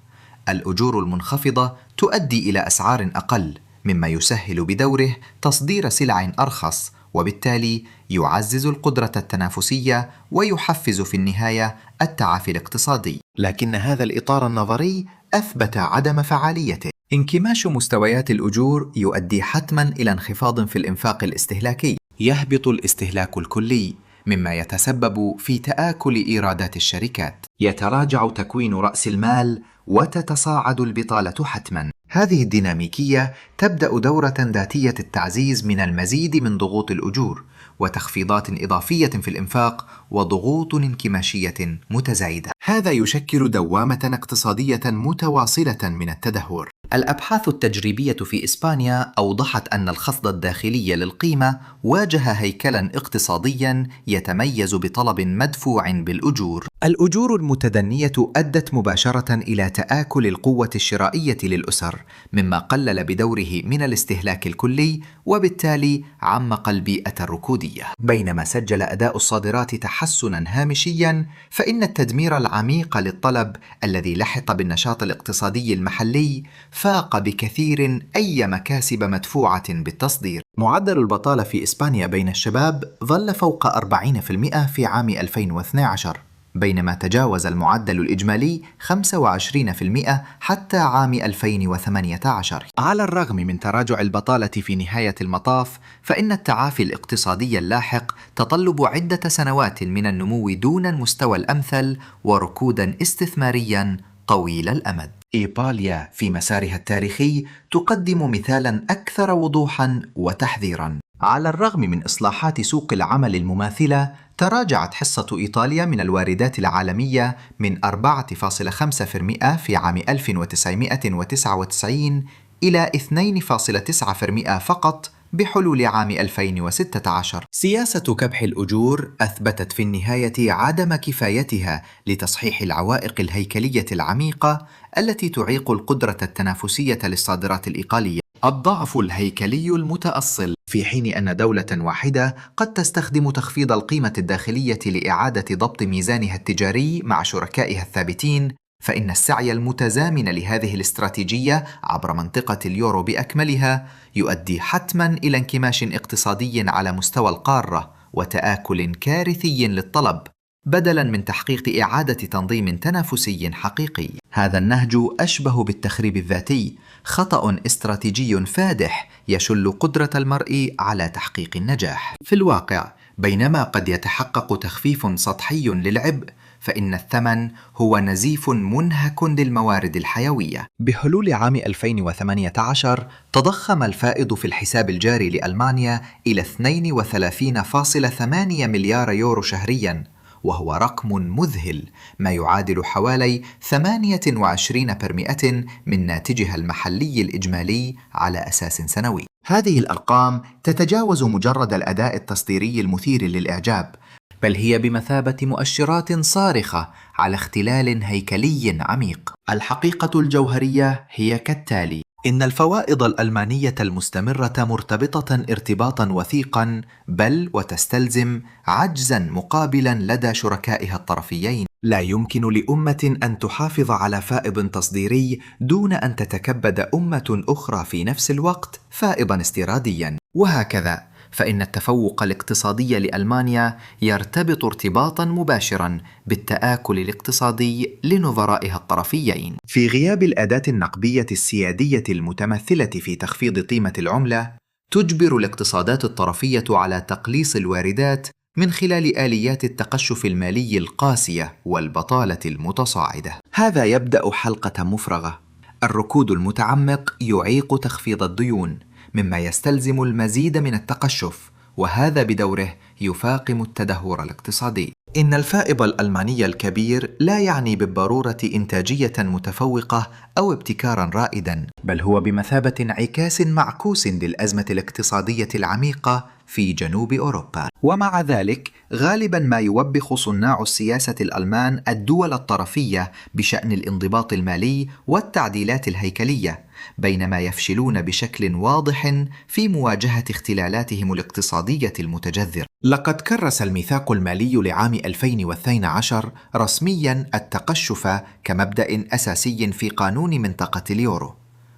الأجور المنخفضة تؤدي إلى أسعار أقل، مما يسهل بدوره تصدير سلع أرخص، وبالتالي يعزز القدرة التنافسية ويحفز في النهاية التعافي الاقتصادي. لكن هذا الإطار النظري أثبت عدم فعاليته. انكماش مستويات الأجور يؤدي حتما إلى انخفاض في الإنفاق الاستهلاكي، يهبط الاستهلاك الكلي، مما يتسبب في تآكل إيرادات الشركات، يتراجع تكوين رأس المال، وتتصاعد البطالة حتما. هذه الديناميكية تبدأ دورة ذاتية التعزيز من المزيد من ضغوط الأجور وتخفيضات إضافية في الإنفاق وضغوط انكماشية متزايدة. هذا يشكل دوامة اقتصادية متواصلة من التدهور. الأبحاث التجريبية في إسبانيا أوضحت أن الخفض الداخلي للقيمة واجه هيكلا اقتصاديا يتميز بطلب مدفوع بالأجور. الأجور المتدنية أدت مباشرة إلى تآكل القوة الشرائية للأسر، مما قلل بدوره من الاستهلاك الكلي وبالتالي عمق البيئة الركودية. بينما سجل أداء الصادرات تحسنا هامشيا، فإن التدمير العميق للطلب الذي لحق بالنشاط الاقتصادي المحلي فاق بكثير أي مكاسب مدفوعة بالتصدير. معدل البطالة في إسبانيا بين الشباب ظل فوق 40% في عام 2012، بينما تجاوز المعدل الإجمالي 25% حتى عام 2018. على الرغم من تراجع البطالة في نهاية المطاف، فإن التعافي الاقتصادي اللاحق تطلب عدة سنوات من النمو دون المستوى الأمثل وركودا استثماريا طويل الأمد. إيطاليا في مسارها التاريخي تقدم مثالا أكثر وضوحا وتحذيرا. على الرغم من إصلاحات سوق العمل المماثلة، تراجعت حصة إيطاليا من الواردات العالمية من 4.5% في عام 1999 إلى 2.9% فقط بحلول عام 2016. سياسة كبح الأجور أثبتت في النهاية عدم كفايتها لتصحيح العوائق الهيكلية العميقة التي تعيق القدرة التنافسية للصادرات الإيطالية. الضعف الهيكلي المتأصل. في حين أن دولة واحدة قد تستخدم تخفيض القيمة الداخلية لإعادة ضبط ميزانها التجاري مع شركائها الثابتين، فإن السعي المتزامن لهذه الاستراتيجية عبر منطقة اليورو بأكملها يؤدي حتماً إلى انكماش اقتصادي على مستوى القارة وتآكل كارثي للطلب، بدلاً من تحقيق إعادة تنظيم تنافسي حقيقي. هذا النهج أشبه بالتخريب الذاتي، خطأ استراتيجي فادح يشل قدرة المرء على تحقيق النجاح. في الواقع، بينما قد يتحقق تخفيف سطحي للعبء، فإن الثمن هو نزيف منهك للموارد الحيوية. بحلول عام 2018 تضخم الفائض في الحساب الجاري لألمانيا إلى 32.8 مليار يورو شهرياً، وهو رقم مذهل، ما يعادل حوالي 28% من ناتجها المحلي الإجمالي على أساس سنوي. هذه الأرقام تتجاوز مجرد الأداء التصديري المثير للإعجاب، بل هي بمثابة مؤشرات صارخة على اختلال هيكلي عميق. الحقيقة الجوهرية هي كالتالي: إن الفوائض الألمانية المستمرة مرتبطة ارتباطا وثيقا، بل وتستلزم عجزا مقابلا لدى شركائها الطرفيين. لا يمكن لأمة أن تحافظ على فائض تصديري دون أن تتكبد أمة أخرى في نفس الوقت فائضا استيراديا، وهكذا. فإن التفوق الاقتصادي لألمانيا يرتبط ارتباطا مباشرا بالتآكل الاقتصادي لنظرائها الطرفيين. في غياب الأداة النقدية السيادية المتمثلة في تخفيض قيمة العملة، تجبر الاقتصادات الطرفية على تقليص الواردات من خلال آليات التقشف المالي القاسية والبطالة المتصاعدة. هذا يبدأ حلقة مفرغة. الركود المتعمق يعيق تخفيض الديون، مما يستلزم المزيد من التقشف، وهذا بدوره يفاقم التدهور الاقتصادي. إن الفائض الألماني الكبير لا يعني بالضرورة إنتاجية متفوقة أو ابتكارا رائدا، بل هو بمثابة انعكاس معكوس للأزمة الاقتصادية العميقة في جنوب أوروبا. ومع ذلك، غالبا ما يوبخ صناع السياسة الألمان الدول الطرفية بشأن الانضباط المالي والتعديلات الهيكلية، بينما يفشلون بشكل واضح في مواجهة اختلالاتهم الاقتصادية المتجذرة. لقد كرس الميثاق المالي لعام 2012 رسميا التقشف كمبدأ أساسي في قانون منطقة اليورو،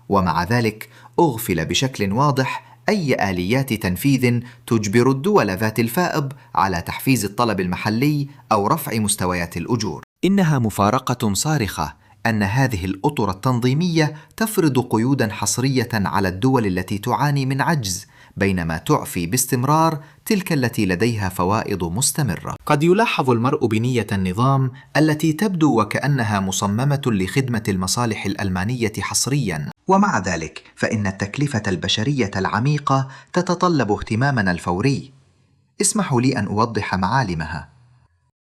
ومع ذلك أغفل بشكل واضح أي آليات تنفيذ تجبر الدول ذات الفائض على تحفيز الطلب المحلي أو رفع مستويات الأجور. إنها مفارقة صارخة أن هذه الأطر التنظيمية تفرض قيوداً حصرية على الدول التي تعاني من عجز، بينما تعفي باستمرار تلك التي لديها فوائض مستمرة. قد يلاحظ المرء بنية النظام التي تبدو وكأنها مصممة لخدمة المصالح الألمانية حصرياً، ومع ذلك فإن التكلفة البشرية العميقة تتطلب اهتمامنا الفوري. اسمحوا لي أن أوضح معالمها.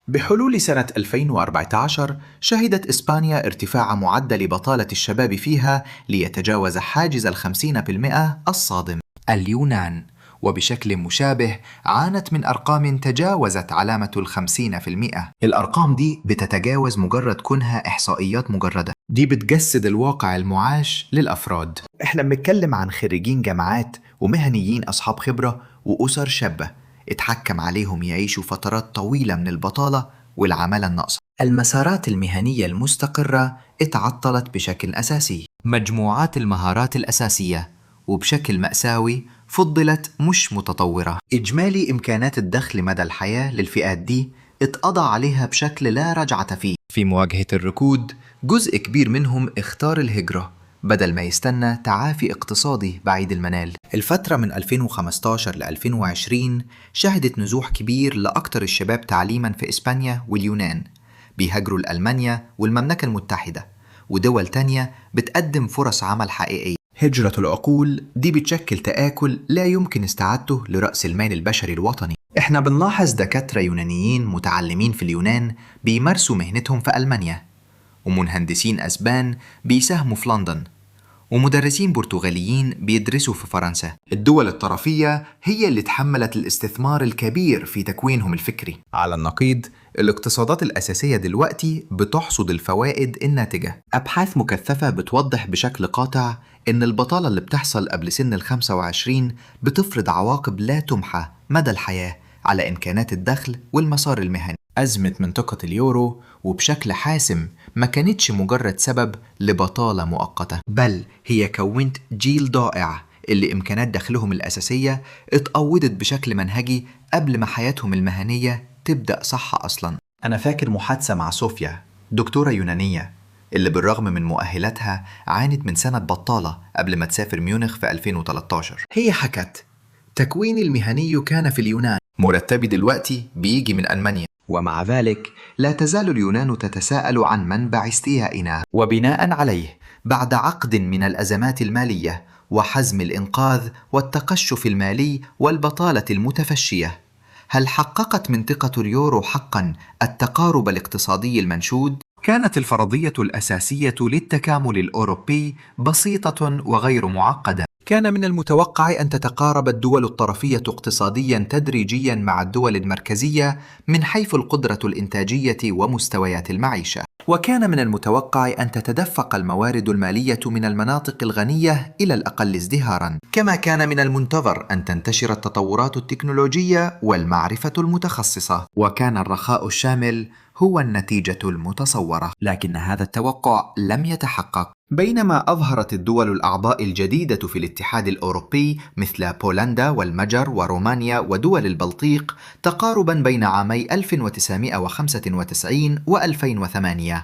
بحلول سنة 2014 شهدت إسبانيا ارتفاع معدل بطالة الشباب فيها ليتجاوز حاجز 50% الصادم. اليونان وبشكل مشابه عانت من أرقام تجاوزت علامة 50%. الأرقام دي بتتجاوز مجرد كونها إحصائيات مجردة، دي بتجسد الواقع المعاش للأفراد. إحنا بنتكلم عن خريجين جامعات ومهنيين أصحاب خبرة وأسر شابة اتحكم عليهم يعيشوا فترات طويلة من البطالة والعمالة الناقصة. المسارات المهنية المستقرة اتعطلت بشكل أساسي. مجموعات المهارات الأساسية وبشكل مأساوي فضلت مش متطورة. إجمالي إمكانات الدخل مدى الحياة للفئات دي اتقضى عليها بشكل لا رجعة فيه. في مواجهة الركود جزء كبير منهم اختار الهجرة بدل ما يستنى تعافي اقتصادي بعيد المنال. الفترة من 2015 ل 2020 شهدت نزوح كبير لأكثر الشباب تعليما في إسبانيا واليونان، بيهاجروا لألمانيا والمملكة المتحدة ودول تانية بتقدم فرص عمل حقيقية. هجرة العقول دي بتشكل تآكل لا يمكن استعادته لرأس المال البشري الوطني. احنا بنلاحظ دكاترة يونانيين متعلمين في اليونان بيمارسوا مهنتهم في ألمانيا، ومهندسين أسبان بيساهموا في لندن، ومدرسين برتغاليين بيدرسوا في فرنسا. الدول الطرفية هي اللي تحملت الاستثمار الكبير في تكوينهم الفكري. على النقيض، الاقتصادات الأساسية دلوقتي بتحصد الفوائد الناتجة. أبحاث مكثفة بتوضح بشكل قاطع إن البطالة اللي بتحصل قبل سن ال25 بتفرض عواقب لا تمحى مدى الحياة على إمكانات الدخل والمسار المهني. أزمة منطقة اليورو وبشكل حاسم ما كانتش مجرد سبب لبطالة مؤقتة، بل هي كونت جيل ضائع اللي إمكانات دخلهم الأساسية اتقوضت بشكل منهجي قبل ما حياتهم المهنية تبدأ صح أصلا. أنا فاكر محادثة مع صوفيا، دكتورة يونانية اللي بالرغم من مؤهلاتها عانت من سنة بطالة قبل ما تسافر ميونخ في 2013. هي حكت: تكويني المهني كان في اليونان، مرتبي دلوقتي بيجي من ألمانيا، ومع ذلك لا تزال اليونان تتساءل عن منبع استيائنا. وبناء عليه، بعد عقد من الأزمات المالية وحزم الإنقاذ والتقشف المالي والبطالة المتفشية، هل حققت منطقة اليورو حقا التقارب الاقتصادي المنشود؟ كانت الفرضية الأساسية للتكامل الأوروبي بسيطة وغير معقدة. كان من المتوقع أن تتقارب الدول الطرفية اقتصاديا تدريجيا مع الدول المركزية من حيث القدرة الإنتاجية ومستويات المعيشة، وكان من المتوقع أن تتدفق الموارد المالية من المناطق الغنية إلى الأقل ازدهارا، كما كان من المنتظر أن تنتشر التطورات التكنولوجية والمعرفة المتخصصة، وكان الرخاء الشامل هو النتيجة المتصورة. لكن هذا التوقع لم يتحقق. بينما أظهرت الدول الأعضاء الجديدة في الاتحاد الأوروبي مثل بولندا والمجر ورومانيا ودول البلطيق تقاربا بين عامي 1995 و2008،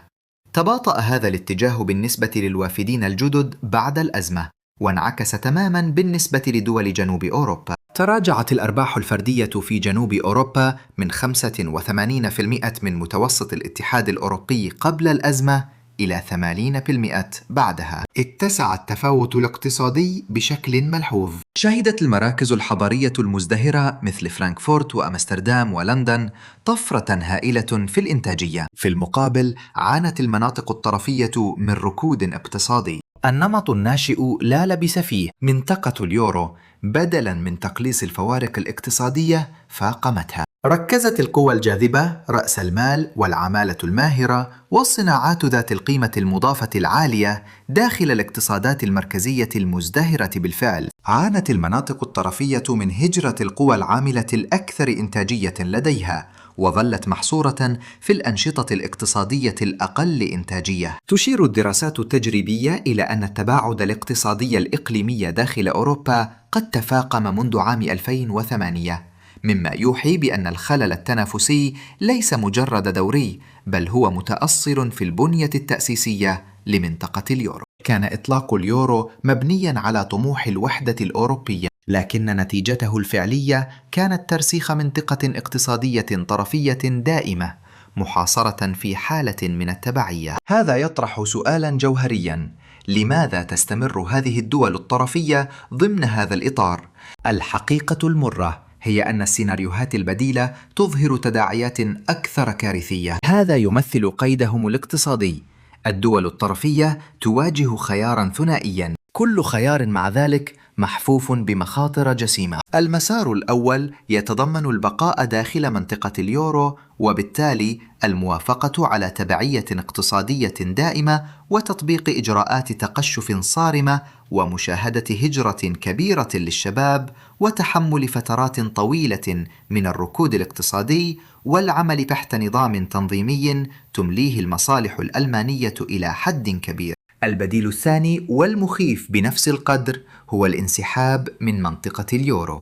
تباطأ هذا الاتجاه بالنسبة للوافدين الجدد بعد الأزمة، وانعكس تماما بالنسبة لدول جنوب أوروبا. تراجعت الأرباح الفردية في جنوب أوروبا من 85% من متوسط الاتحاد الأوروبي قبل الأزمة إلى 80% بعدها. اتسع التفاوت الاقتصادي بشكل ملحوظ. شهدت المراكز الحضارية المزدهرة مثل فرانكفورت وأمستردام ولندن طفرة هائلة في الإنتاجية. في المقابل، عانت المناطق الطرفية من ركود اقتصادي. النمط الناشئ لا لبس فيه. منطقة اليورو بدلاً من تقليص الفوارق الاقتصادية فاقمتها. ركزت القوى الجاذبة، رأس المال والعمالة الماهرة والصناعات ذات القيمة المضافة العالية داخل الاقتصادات المركزية المزدهرة بالفعل. عانت المناطق الطرفية من هجرة القوى العاملة الأكثر إنتاجية لديها، وظلت محصورة في الأنشطة الاقتصادية الأقل إنتاجية. تشير الدراسات التجريبية إلى أن التباعد الاقتصادي الإقليمي داخل أوروبا قد تفاقم منذ عام 2008، مما يوحي بأن الخلل التنافسي ليس مجرد دوري، بل هو متأصل في البنية التأسيسية لمنطقة اليورو. كان إطلاق اليورو مبنياً على طموح الوحدة الأوروبية، لكن نتيجته الفعلية كانت ترسيخ منطقة اقتصادية طرفية دائمة محاصرة في حالة من التبعية. هذا يطرح سؤالاً جوهرياً: لماذا تستمر هذه الدول الطرفية ضمن هذا الإطار؟ الحقيقة المرة هي أن السيناريوهات البديلة تظهر تداعيات أكثر كارثية. هذا يمثل قيدهم الاقتصادي. الدول الطرفية تواجه خياراً ثنائياً، كل خيار مع ذلك محفوف بمخاطر جسيمة. المسار الأول يتضمن البقاء داخل منطقة اليورو، وبالتالي الموافقة على تبعية اقتصادية دائمة وتطبيق إجراءات تقشف صارمة ومشاهدة هجرة كبيرة للشباب وتحمل فترات طويلة من الركود الاقتصادي والعمل تحت نظام تنظيمي تمليه المصالح الألمانية إلى حد كبير. البديل الثاني والمخيف بنفس القدر هو الانسحاب من منطقة اليورو.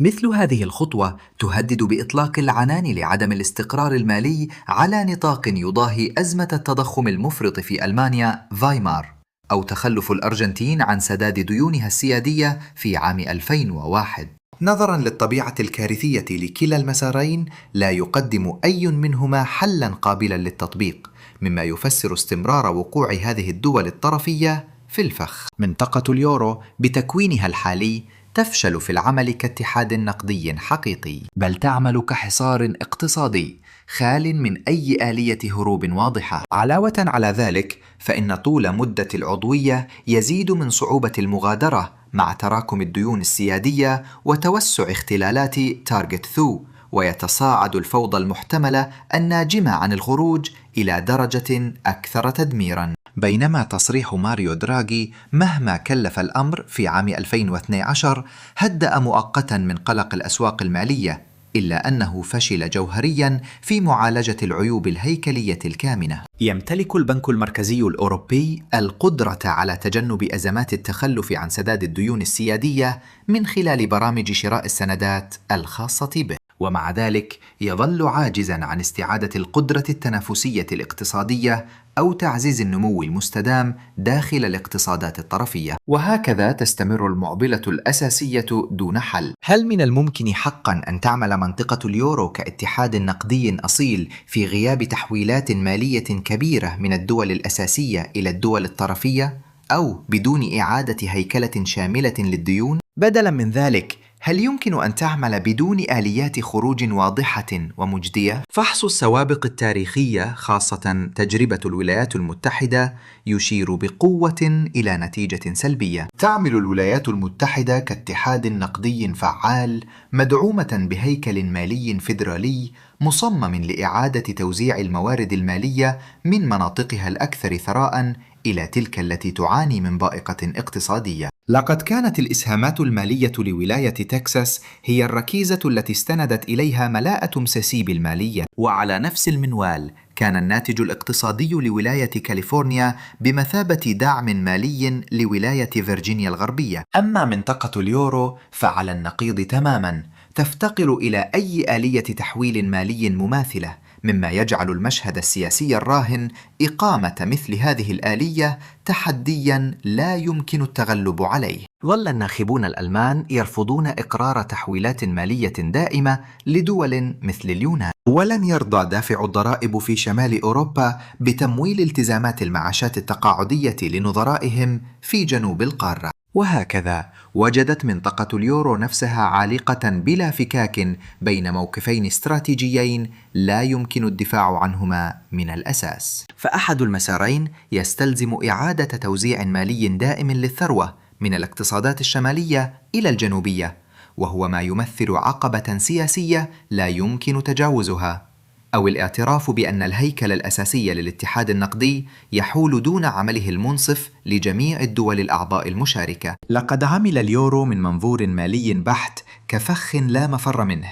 مثل هذه الخطوة تهدد بإطلاق العنان لعدم الاستقرار المالي على نطاق يضاهي أزمة التضخم المفرط في ألمانيا فايمار، أو تخلف الأرجنتين عن سداد ديونها السيادية في عام 2001. نظراً للطبيعة الكارثية لكلا المسارين، لا يقدم أي منهما حلاً قابلاً للتطبيق، مما يفسر استمرار وقوع هذه الدول الطرفية في الفخ. منطقة اليورو بتكوينها الحالي تفشل في العمل كاتحاد نقدي حقيقي، بل تعمل كحصار اقتصادي خال من أي آلية هروب واضحة. علاوة على ذلك، فإن طول مدة العضوية يزيد من صعوبة المغادرة مع تراكم الديون السيادية وتوسع اختلالات تارجت ثو، ويتصاعد الفوضى المحتملة الناجمة عن الخروج إلى درجة أكثر تدميراً. بينما تصريح ماريو دراغي مهما كلف الأمر في عام 2012 هدأ مؤقتاً من قلق الأسواق المالية، إلا أنه فشل جوهرياً في معالجة العيوب الهيكلية الكامنة. يمتلك البنك المركزي الأوروبي القدرة على تجنب أزمات التخلف عن سداد الديون السيادية من خلال برامج شراء السندات الخاصة به، ومع ذلك يظل عاجزاً عن استعادة القدرة التنافسية الاقتصادية أو تعزيز النمو المستدام داخل الاقتصادات الطرفية. وهكذا تستمر المعضلة الأساسية دون حل. هل من الممكن حقاً أن تعمل منطقة اليورو كاتحاد نقدي أصيل في غياب تحويلات مالية كبيرة من الدول الأساسية إلى الدول الطرفية، أو بدون إعادة هيكلة شاملة للديون؟ بدلاً من ذلك، هل يمكن أن تعمل بدون آليات خروج واضحة ومجدية؟ فحص السوابق التاريخية، خاصة تجربة الولايات المتحدة، يشير بقوة إلى نتيجة سلبية. تعمل الولايات المتحدة كاتحاد نقدي فعال مدعومة بهيكل مالي فيدرالي مصمم لإعادة توزيع الموارد المالية من مناطقها الأكثر ثراء إلى تلك التي تعاني من ضائقة اقتصادية. لقد كانت الإسهامات المالية لولاية تكساس هي الركيزة التي استندت إليها ملاءة مسيسيب المالية، وعلى نفس المنوال كان الناتج الاقتصادي لولاية كاليفورنيا بمثابة دعم مالي لولاية فيرجينيا الغربية. أما منطقة اليورو فعلى النقيض تماما، تفتقر إلى أي آلية تحويل مالي مماثلة، مما يجعل المشهد السياسي الراهن إقامة مثل هذه الآلية تحدياً لا يمكن التغلب عليه. ظل الناخبون الألمان يرفضون إقرار تحويلات مالية دائمة لدول مثل اليونان، ولن يرضى دافع الضرائب في شمال أوروبا بتمويل التزامات المعاشات التقاعدية لنظرائهم في جنوب القارة. وهكذا وجدت منطقة اليورو نفسها عالقة بلا فكاك بين موقفين استراتيجيين لا يمكن الدفاع عنهما من الأساس. فأحد المسارين يستلزم إعادة توزيع مالي دائم للثروة من الاقتصادات الشمالية إلى الجنوبية، وهو ما يمثل عقبة سياسية لا يمكن تجاوزها، أو الاعتراف بأن الهيكل الأساسي للاتحاد النقدي يحول دون عمله المنصف لجميع الدول الأعضاء المشاركة. لقد عمل اليورو من منظور مالي بحت كفخ لا مفر منه،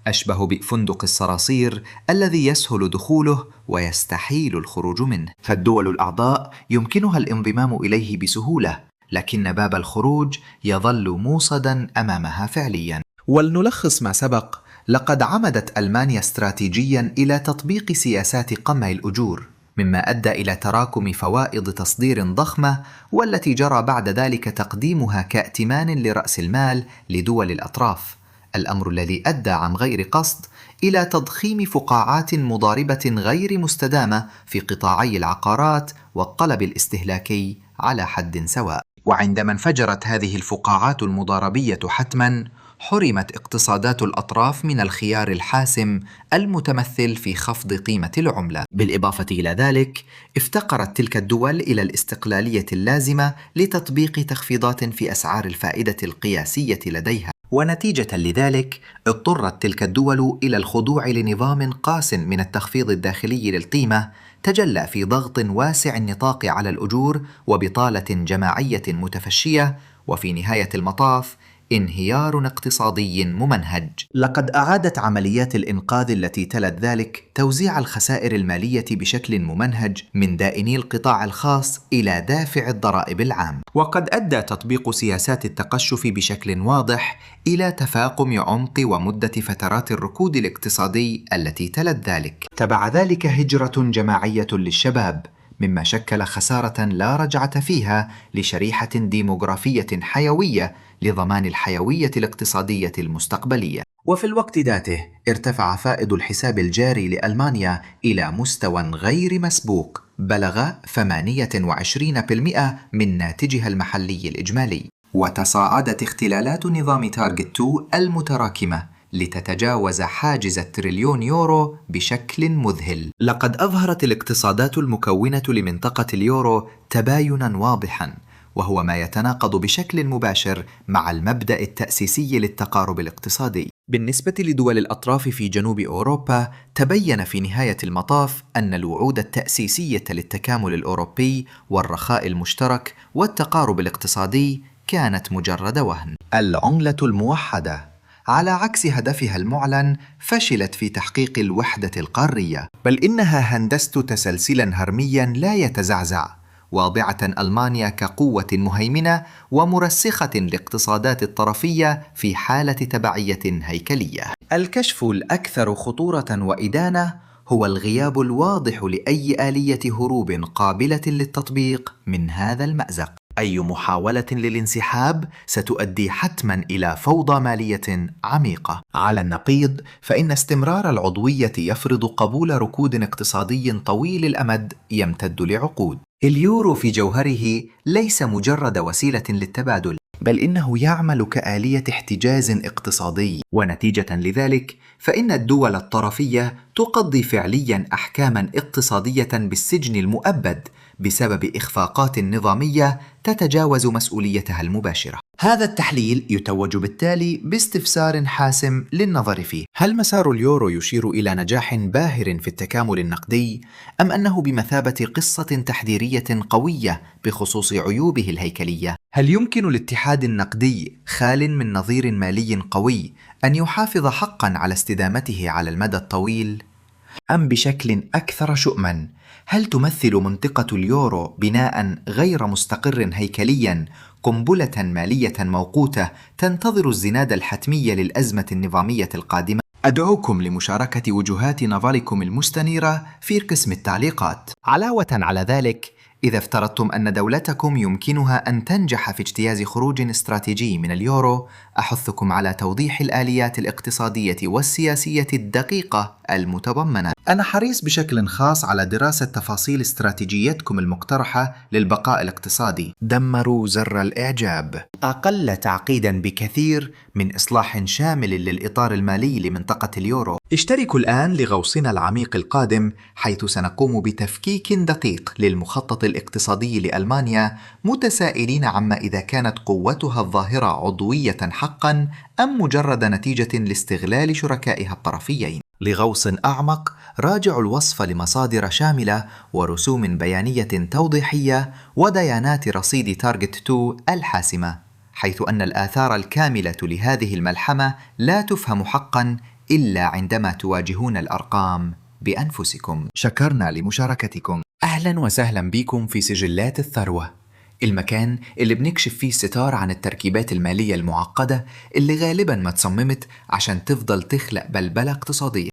أشبه بفندق الصراصير الذي يسهل دخوله ويستحيل الخروج منه. فالدول الأعضاء يمكنها الانضمام إليه بسهولة، لكن باب الخروج يظل موصداً أمامها فعلياً. ولنلخص ما سبق، لقد عمدت ألمانيا استراتيجياً إلى تطبيق سياسات قمع الأجور، مما أدى إلى تراكم فوائد تصدير ضخمة، والتي جرى بعد ذلك تقديمها كائتمان لرأس المال لدول الأطراف، الأمر الذي أدى عن غير قصد إلى تضخيم فقاعات مضاربة غير مستدامة في قطاعي العقارات والطلب الاستهلاكي على حد سواء. وعندما انفجرت هذه الفقاعات المضاربية حتماً، حرمت اقتصادات الأطراف من الخيار الحاسم المتمثل في خفض قيمة العملة. بالإضافة إلى ذلك، افتقرت تلك الدول إلى الاستقلالية اللازمة لتطبيق تخفيضات في أسعار الفائدة القياسية لديها، ونتيجة لذلك اضطرت تلك الدول إلى الخضوع لنظام قاس من التخفيض الداخلي للقيمة تجلى في ضغط واسع النطاق على الأجور وبطالة جماعية متفشية، وفي نهاية المطاف انهيار اقتصادي ممنهج. لقد أعادت عمليات الإنقاذ التي تلت ذلك توزيع الخسائر المالية بشكل ممنهج من دائني القطاع الخاص إلى دافع الضرائب العام، وقد أدى تطبيق سياسات التقشف بشكل واضح إلى تفاقم عمق ومدة فترات الركود الاقتصادي التي تلت ذلك. تبع ذلك هجرة جماعية للشباب، مما شكل خسارة لا رجعة فيها لشريحة ديموغرافية حيوية لضمان الحيوية الاقتصادية المستقبلية. وفي الوقت ذاته ارتفع فائض الحساب الجاري لألمانيا إلى مستوى غير مسبوق، بلغ 28% من ناتجها المحلي الإجمالي، وتصاعدت اختلالات نظام تارجت 2 المتراكمة لتتجاوز حاجز التريليون يورو بشكل مذهل. لقد أظهرت الاقتصادات المكونة لمنطقة اليورو تبايناً واضحاً، وهو ما يتناقض بشكل مباشر مع المبدأ التأسيسي للتقارب الاقتصادي. بالنسبة لدول الأطراف في جنوب أوروبا، تبين في نهاية المطاف أن الوعود التأسيسية للتكامل الأوروبي والرخاء المشترك والتقارب الاقتصادي كانت مجرد وهن. العملة الموحدة على عكس هدفها المعلن فشلت في تحقيق الوحدة القارية، بل إنها هندست تسلسلا هرميا لا يتزعزع، واضعة ألمانيا كقوة مهيمنة ومرسخة الاقتصادات الطرفية في حالة تبعية هيكلية. الكشف الأكثر خطورة وإدانة هو الغياب الواضح لأي آلية هروب قابلة للتطبيق من هذا المأزق. أي محاولة للانسحاب ستؤدي حتما إلى فوضى مالية عميقة. على النقيض، فإن استمرار العضوية يفرض قبول ركود اقتصادي طويل الأمد يمتد لعقود. اليورو في جوهره ليس مجرد وسيلة للتبادل، بل إنه يعمل كآلية احتجاز اقتصادي، ونتيجة لذلك فإن الدول الطرفية تقضي فعليا أحكاما اقتصادية بالسجن المؤبد بسبب إخفاقات نظامية تتجاوز مسؤوليتها المباشرة. هذا التحليل يتوج بالتالي باستفسار حاسم للنظر فيه: هل مسار اليورو يشير إلى نجاح باهر في التكامل النقدي، أم أنه بمثابة قصة تحذيرية قوية بخصوص عيوبه الهيكلية؟ هل يمكن الاتحاد النقدي خال من نظير مالي قوي أن يحافظ حقا على استدامته على المدى الطويل؟ أم بشكل أكثر شؤما، هل تمثل منطقة اليورو بناء غير مستقر هيكليا قنبلة مالية موقوتة تنتظر الزناد الحتمي للأزمة النظامية القادمة؟ أدعوكم لمشاركة وجهات نظركم المستنيرة في قسم التعليقات. علاوة على ذلك، إذا افترضتم أن دولتكم يمكنها أن تنجح في اجتياز خروج استراتيجي من اليورو، أحثكم على توضيح الآليات الاقتصادية والسياسية الدقيقة المتضمنة. أنا حريص بشكل خاص على دراسة تفاصيل استراتيجيتكم المقترحة للبقاء الاقتصادي. دمروا زر الإعجاب. أقل تعقيدا بكثير من إصلاح شامل للإطار المالي لمنطقة اليورو. اشتركوا الآن لغوصنا العميق القادم، حيث سنقوم بتفكيك دقيق للمخطط الاقتصادي لألمانيا، متسائلين عما إذا كانت قوتها الظاهرة عضوية حقا أم مجرد نتيجة لاستغلال شركائها الطرفيين. لغوص أعمق، راجعوا الوصف لمصادر شاملة ورسوم بيانية توضيحية وديانات رصيد تارجت 2 الحاسمة، حيث أن الآثار الكاملة لهذه الملحمة لا تفهم حقا إلا عندما تواجهون الأرقام بأنفسكم. شكرنا لمشاركتكم. أهلا وسهلا بكم في سجلات الثروة، المكان اللي بنكشف فيه ستار عن التركيبات المالية المعقدة اللي غالبا ما تصممت عشان تفضل تخلق بلبلة اقتصادية.